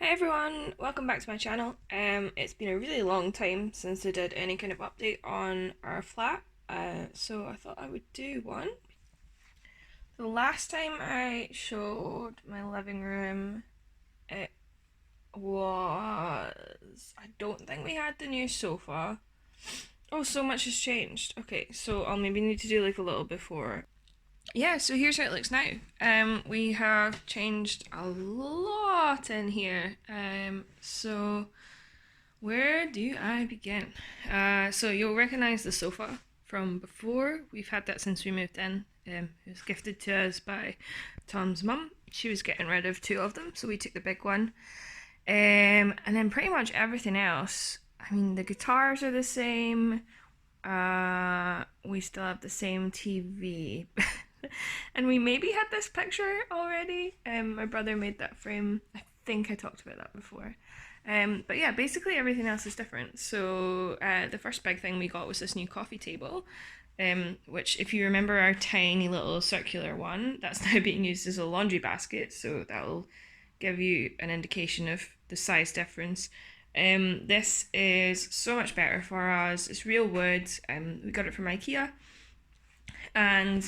Everyone, welcome back to my channel. It's been a really long time since I did any kind of update on our flat, so I thought I would do one. The last time I showed my living room, it was, I don't think we had the new sofa. Oh, so much has changed. Okay, so I'll maybe need to do like a little before. Yeah, so here's how it looks now. We have changed a lot in here. So where do I begin? So you'll recognize the sofa from before. We've had that since we moved in. It was gifted to us by Tom's mum. She was getting rid of two of them, so we took the big one. And then pretty much everything else. I mean, the guitars are the same. We still have the same TV. And we maybe had this picture already. My brother made that frame. I think I talked about that before. But yeah, basically everything else is different. So the first big thing we got was this new coffee table, which if you remember our tiny little circular one, that's now being used as a laundry basket. So that'll give you an indication of the size difference. This is so much better for us. It's real wood. We got it from IKEA. And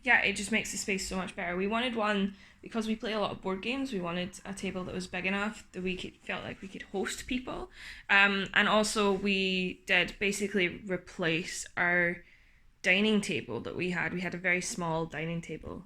yeah, it just makes the space so much better. We wanted one because we play a lot of board games. We wanted a table that was big enough that felt like we could host people. And also we did basically replace our dining table that we had. We had a very small dining table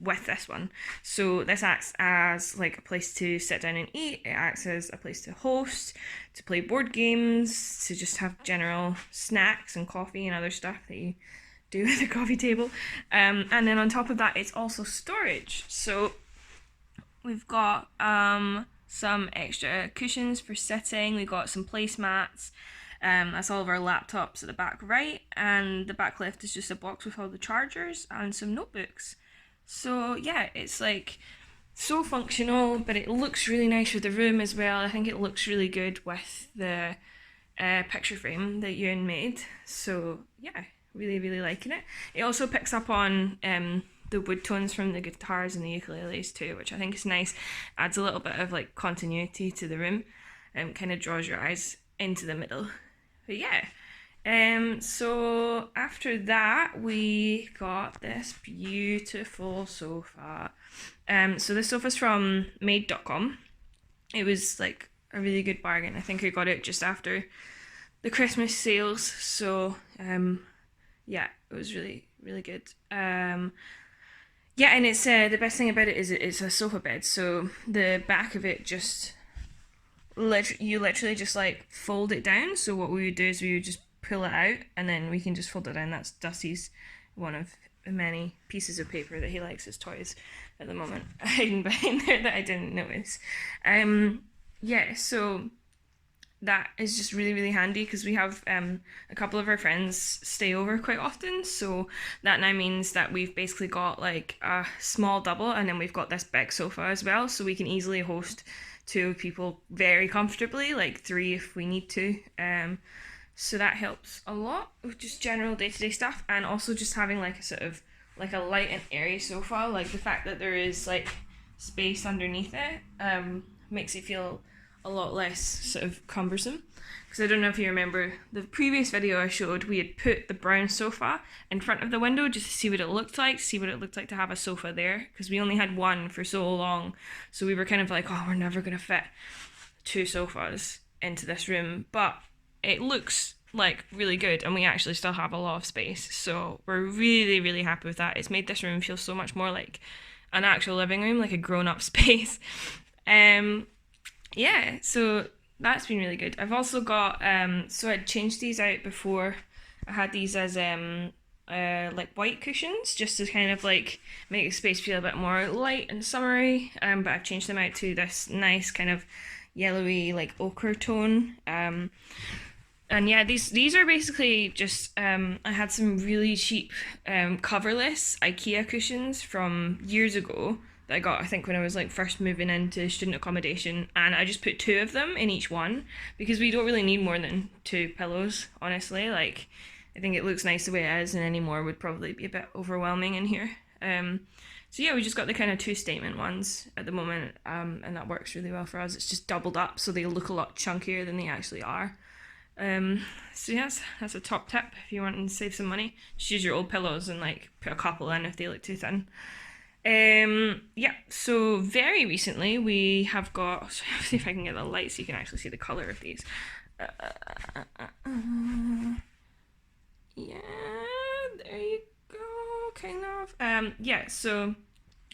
with this one. So this acts as like a place to sit down and eat. It acts as a place to host, to play board games, to just have general snacks and coffee and other stuff that you do with a coffee table. And then on top of that, it's also storage. So we've got some extra cushions for sitting. We've got some placemats. That's all of our laptops at the back right, and the back left is just a box with all the chargers and some notebooks. So yeah, it's like so functional, but it looks really nice for the room as well. I think it looks really good with the picture frame that Ewan made. So yeah, really liking it. It also picks up on the wood tones from the guitars and the ukuleles too, which I think is nice. Adds a little bit of like continuity to the room and kind of draws your eyes into the middle. But yeah, so after that we got this beautiful sofa. So this sofa's from made.com. It was like a really good bargain. I think I got it just after the Christmas sales. So yeah, it was really good. Yeah, and it's the best thing about it is it's a sofa bed. So the back of it just you literally just like fold it down. So what we would do is we would just pull it out and then we can just fold it down. That's Dusty's one of many pieces of paper that he likes as toys at the moment hiding behind there that I didn't notice. Yeah, so that is just really handy because we have a couple of our friends stay over quite often, so that now means that we've basically got like a small double and then we've got this big sofa as well, so we can easily host two people very comfortably, like three if we need to. So that helps a lot with just general day-to-day stuff, and also just having like a sort of like a light and airy sofa, like the fact that there is like space underneath it makes it feel a lot less sort of cumbersome. Because I don't know if you remember the previous video I showed, we had put the brown sofa in front of the window just to see what it looked like, to have a sofa there, because we only had one for so long. So we were kind of like, oh, we're never going to fit two sofas into this room. But it looks like really good and we actually still have a lot of space. So we're really happy with that. It's made this room feel so much more like an actual living room, like a grown-up space. Yeah, so that's been really good. I've also got so I'd changed these out before. I had these as like white cushions just to kind of like make the space feel a bit more light and summery. But I've changed them out to this nice kind of yellowy like ochre tone. And yeah, these are basically just I had some really cheap coverless IKEA cushions from years ago that I got, I think, when I was like first moving into student accommodation, and I just put two of them in each one because we don't really need more than two pillows, honestly. Like, I think it looks nice the way it is, and any more would probably be a bit overwhelming in here. So yeah, we just got the kind of 2 statement ones at the moment, and that works really well for us. It's just doubled up, so they look a lot chunkier than they actually are. So yes, that's a top tip if you want to save some money. Just use your old pillows and like put a couple in if they look too thin. Yeah, so very recently we have got, see if I can get the light so you can actually see the colour of these. Yeah, there you go, kind of. Yeah, so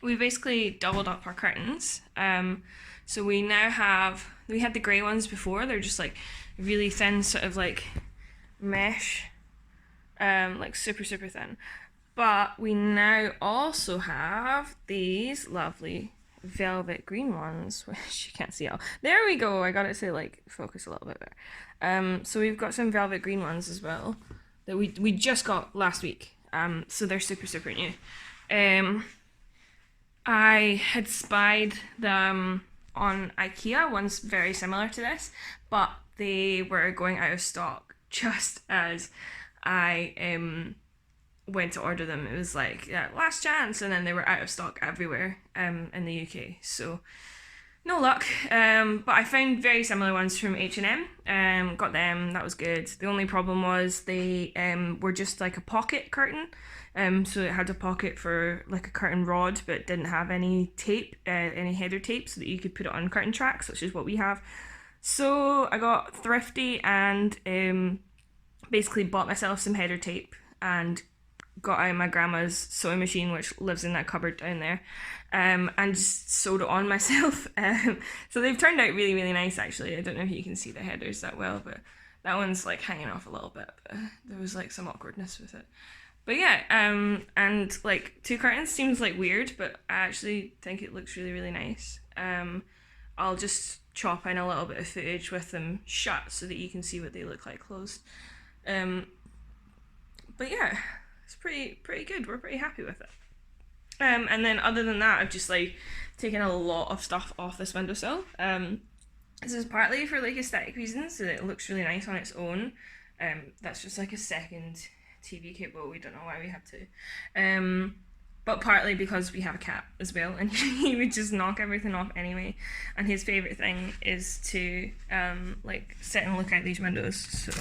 we basically doubled up our curtains. So we now we had the grey ones before, they're just like really thin, sort of like mesh, like super, super thin. But we now also have these lovely velvet green ones, which you can't see all. There we go, I got it to like focus a little bit better. So we've got some velvet green ones as well that we just got last week. So they're super, super new. I had spied them on IKEA, one's very similar to this, but they were going out of stock just as I went to order them. It was like, yeah, last chance, and then they were out of stock everywhere in the UK. So no luck. But I found very similar ones from H&M. Got them. That was good. The only problem was they were just like a pocket curtain. So it had a pocket for like a curtain rod, but didn't have any tape, any header tape, so that you could put it on curtain tracks, which is what we have. So I got thrifty and basically bought myself some header tape and got out my grandma's sewing machine, which lives in that cupboard down there, and just sewed it on myself. So they've turned out really, really nice, actually. I don't know if you can see the headers that well, but that one's like hanging off a little bit, but there was like some awkwardness with it. But yeah, and like 2 curtains seems like weird, but I actually think it looks really, really nice. I'll just chop in a little bit of footage with them shut so that you can see what they look like closed. But yeah, it's pretty good. We're pretty happy with it. And then other than that, I've just like taken a lot of stuff off this windowsill. This is partly for like aesthetic reasons, so that it looks really nice on its own. That's just like a second TV cable. We don't know why we had to. But partly because we have a cat as well, and he would just knock everything off anyway. And his favourite thing is to like sit and look out these windows. So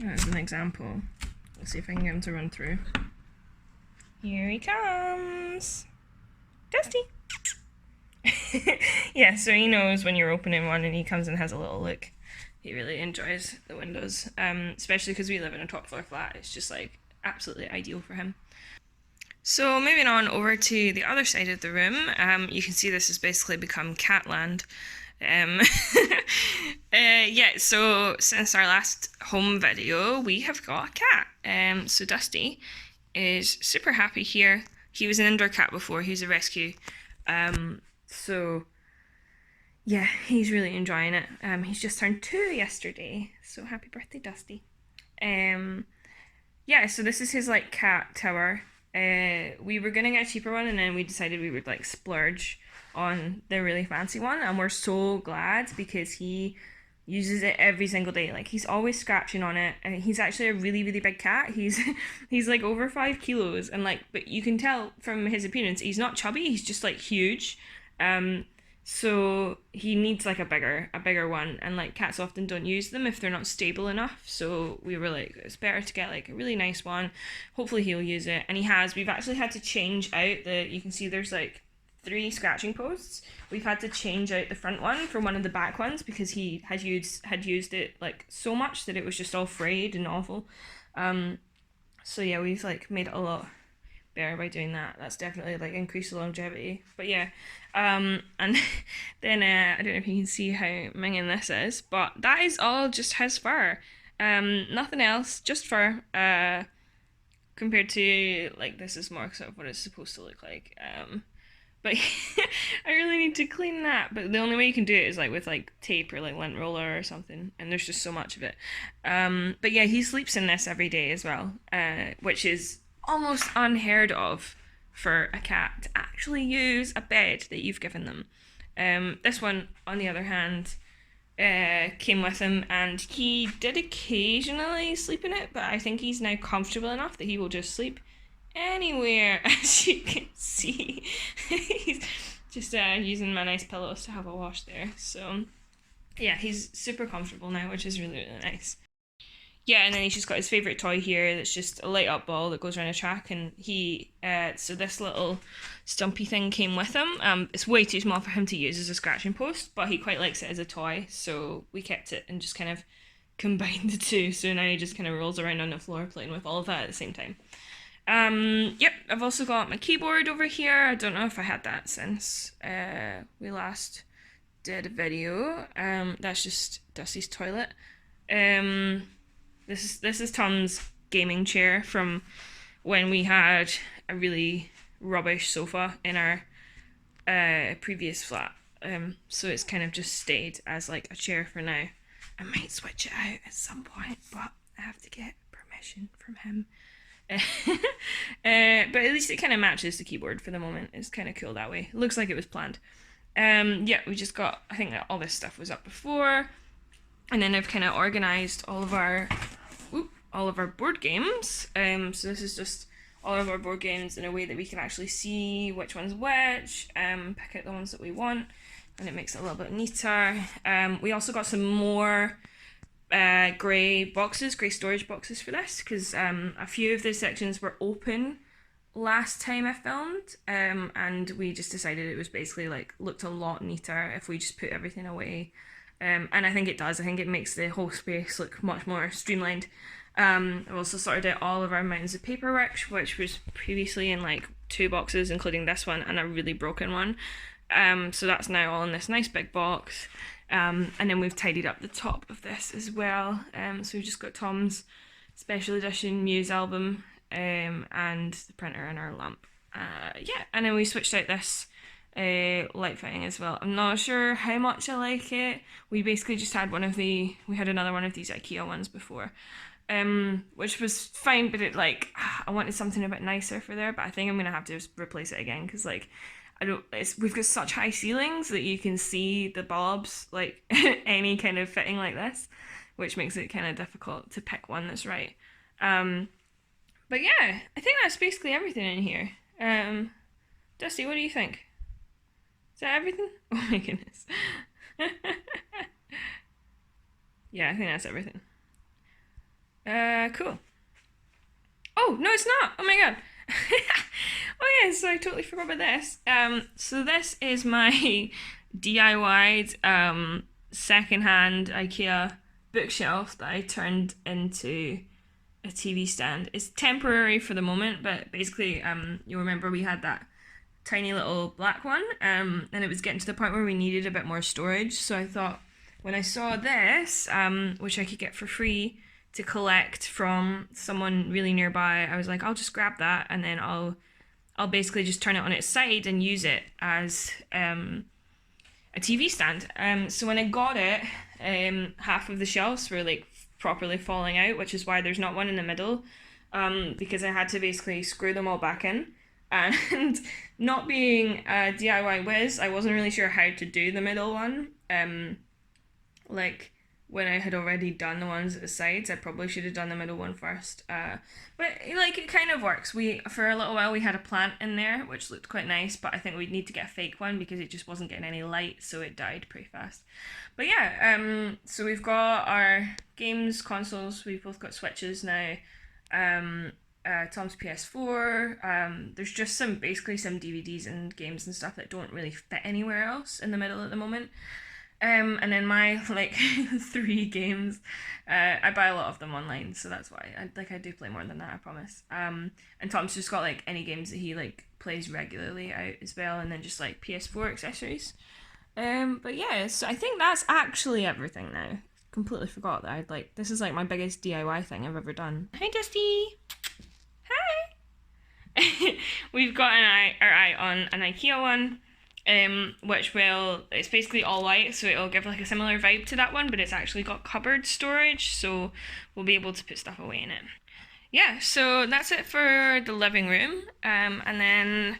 as an example, let's see if I can get him to run through. Here he comes, Dusty. Yeah, so he knows when you're opening one, and he comes and has a little look. He really enjoys the windows, especially because we live in a top floor flat. It's just like absolutely ideal for him. So moving on over to the other side of the room, you can see this has basically become Catland. Yeah, so since our last home video, we have got a cat. So Dusty is super happy here. He was an indoor cat before, he's a rescue. So yeah, he's really enjoying it. He's just turned 2 yesterday, so happy birthday, Dusty. Yeah, so this is his like cat tower. We were gonna get a cheaper one, and then we decided we would like splurge on the really fancy one, and we're so glad because he uses it every single day. Like he's always scratching on it, and he's actually a really, really big cat. He's like over 5 kilos, and like, but you can tell from his appearance he's not chubby, he's just like huge. So he needs like a bigger one, and like cats often don't use them if they're not stable enough. So we were like, it's better to get like a really nice one. Hopefully he'll use it, and he has. We've actually had to change out you can see there's like 3 scratching posts. We've had to change out the front one for one of the back ones because he had used it like so much that it was just all frayed and awful. So yeah, we've like made it a lot better by doing that. That's definitely like increased the longevity. But yeah, and then I don't know if you can see how minging this is, but that is all just his fur. Nothing else, just fur. Compared to like this is more sort of what it's supposed to look like. But I really need to clean that. But the only way you can do it is like with like tape or like lint roller or something. And there's just so much of it. But yeah, he sleeps in this every day as well, which is almost unheard of for a cat to actually use a bed that you've given them. This one, on the other hand, came with him, and he did occasionally sleep in it, but I think he's now comfortable enough that he will just sleep anywhere, as you can see. He's just using my nice pillows to have a wash there. So yeah, he's super comfortable now, which is really, really nice. Yeah, and then he's just got his favourite toy here that's just a light up ball that goes around a track, and so this little stumpy thing came with him. It's way too small for him to use as a scratching post, but he quite likes it as a toy, so we kept it and just kind of combined the two, so now he just kind of rolls around on the floor playing with all of that at the same time. Yep, I've also got my keyboard over here. I don't know if I had that since we last did a video. That's just Dusty's toilet. This is Tom's gaming chair from when we had a really rubbish sofa in our previous flat. So it's kind of just stayed as like a chair for now. I might switch it out at some point, but I have to get permission from him. But at least it kind of matches the keyboard for the moment. It's kind of cool that way. It looks like it was planned. Yeah, we just got, I think that all this stuff was up before. And then I've kind of organized all of our board games. So this is just all of our board games in a way that we can actually see which one's which, pick out the ones that we want, and it makes it a little bit neater. We also got some more grey storage boxes for this, because a few of the sections were open last time I filmed, and we just decided it was basically like looked a lot neater if we just put everything away. And I think it does. I think it makes the whole space look much more streamlined. I've also sorted out all of our mounds of paperwork, which was previously in like 2 boxes, including this one and a really broken one. So that's now all in this nice big box. And then we've tidied up the top of this as well. So we've just got Tom's special edition Muse album, and the printer and our lamp. Yeah, and then we switched out this light fitting as well. I'm not sure how much I like it. We basically just had we had another one of these IKEA ones before, which was fine, but I wanted something a bit nicer for there, but I think I'm gonna have to just replace it again, because we've got such high ceilings that you can see the bulbs, like any kind of fitting like this, which makes it kind of difficult to pick one that's right. But yeah, I think that's basically everything in here. Dusty, what do you think? Is that everything? Oh my goodness. Yeah, I think that's everything. Cool. Oh, no, it's not. Oh my god. Oh yeah, so I totally forgot about this. So this is my DIY'd secondhand IKEA bookshelf that I turned into a TV stand. It's temporary for the moment, but basically, you'll remember we had that tiny little black one, and it was getting to the point where we needed a bit more storage. So I thought, when I saw this, which I could get for free to collect from someone really nearby, I was like, I'll just grab that, and then I'll basically just turn it on its side and use it as a TV stand. So when I got it, half of the shelves were like properly falling out, which is why there's not one in the middle, because I had to basically screw them all back in. And not being a DIY whiz, I wasn't really sure how to do the middle one. Like when I had already done the ones at the sides, I probably should have done the middle one first. But like it kind of works. For a little while we had a plant in there, which looked quite nice, but I think we'd need to get a fake one because it just wasn't getting any light, so it died pretty fast. But yeah, so we've got our games consoles. We've both got Switches now. Tom's PS4. There's just basically some DVDs and games and stuff that don't really fit anywhere else in the middle at the moment. And then my 3 games, I buy a lot of them online, so that's why I do play more than that, I promise. And Tom's just got any games that he plays regularly out as well, and then just PS4 accessories. But yeah, so I think that's actually everything now. Completely forgot that this is my biggest DIY thing I've ever done. Hi Dusty. Hi. We've got our eye on an IKEA one. It's basically all white, so it'll give a similar vibe to that one, but it's actually got cupboard storage, so we'll be able to put stuff away in it. Yeah, so that's it for the living room, and then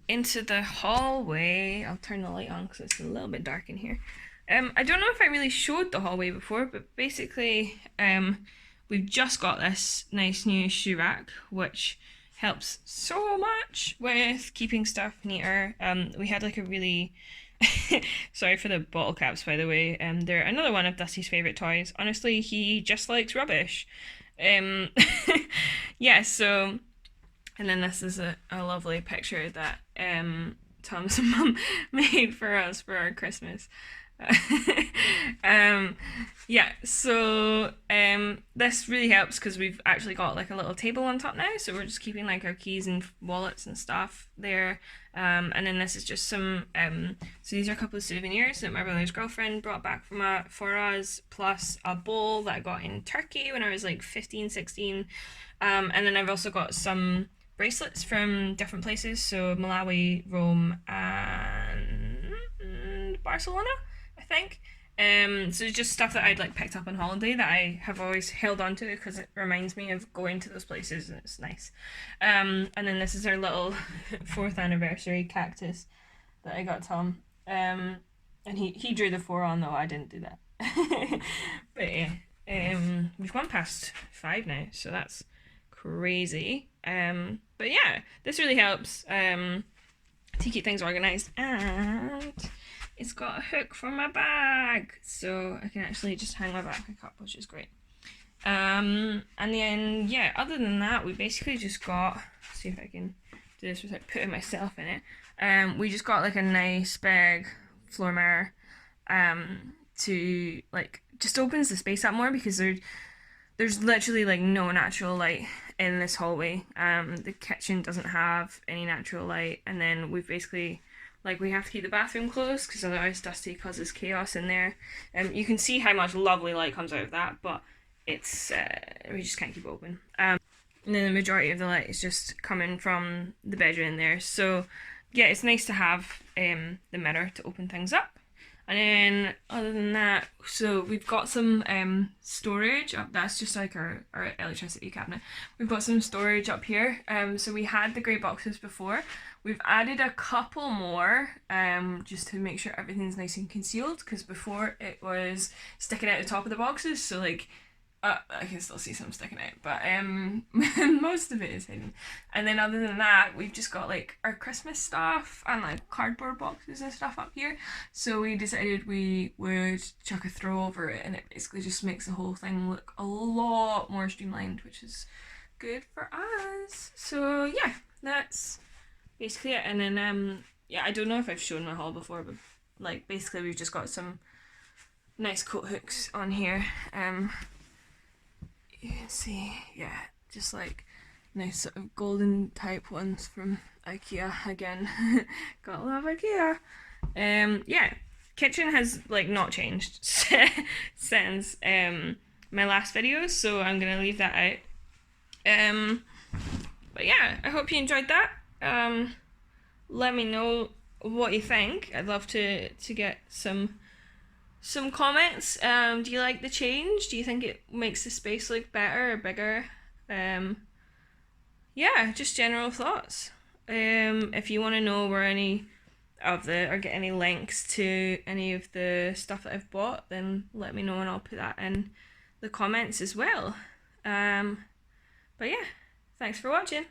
into the hallway. I'll turn the light on because it's a little bit dark in here. I don't know if I really showed the hallway before, but basically, we've just got this nice new shoe rack, which helps so much with keeping stuff neater. We had like a really sorry for the bottle caps, by the way. They're another one of Dusty's favorite toys. Honestly, he just likes rubbish. Um, yeah. So, and then this is a lovely picture that Tom's mum made for us for our Christmas. um, yeah, so this really helps because we've actually got like a little table on top now, so we're just keeping like our keys and wallets and stuff there. And then this is just some so these are a couple of souvenirs that my brother's girlfriend brought back for us, plus a bowl that I got in Turkey when I was like 15, 16. And then I've also got some bracelets from different places, so Malawi, Rome, and Barcelona, I think. So it's just stuff that I'd like picked up on holiday that I have always held on to because it reminds me of going to those places and it's nice. And then this is our little 4th anniversary cactus that I got Tom. And he drew the 4 on though, I didn't do that. But yeah, we've gone past 5 now, so that's crazy. But yeah, this really helps to keep things organized, and it's got a hook for my bag, so I can actually just hang my backpack up, which is great. And then yeah, other than that, we basically just got, see if I can do this without putting myself in it. We just got like a nice big floor mirror to like just opens the space up more because there's literally like no natural light in this hallway. The kitchen doesn't have any natural light, and then we've basically like we have to keep the bathroom closed because otherwise Dusty causes chaos in there. You can see how much lovely light comes out of that, but it's we just can't keep it open. And then the majority of the light is just coming from the bedroom there. So yeah, it's nice to have the mirror to open things up. And then other than that, so we've got some storage up. That's just like our electricity cabinet. We've got some storage up here. So we had the grey boxes before. We've added a couple more just to make sure everything's nice and concealed, because before it was sticking out the top of the boxes. So like I can still see some sticking out, but most of it is hidden. And then other than that, we've just got like our Christmas stuff and like cardboard boxes and stuff up here. So we decided we would chuck a throw over it, and it basically just makes the whole thing look a lot more streamlined, which is good for us. So yeah, that's basically it. And then yeah, I don't know if I've shown my haul before, but like basically we've just got some nice coat hooks on here. You can see, yeah, just like nice sort of golden type ones from IKEA again. Gotta love IKEA. Yeah, kitchen has like not changed since my last video, so I'm gonna leave that out. But yeah, I hope you enjoyed that. Let me know what you think. I'd love to get some comments. Do you like the change? Do you think it makes the space look better or bigger? Yeah, just general thoughts. If you want to know where any of the, or get any links to any of the stuff that I've bought, then let me know and I'll put that in the comments as well. But yeah, thanks for watching.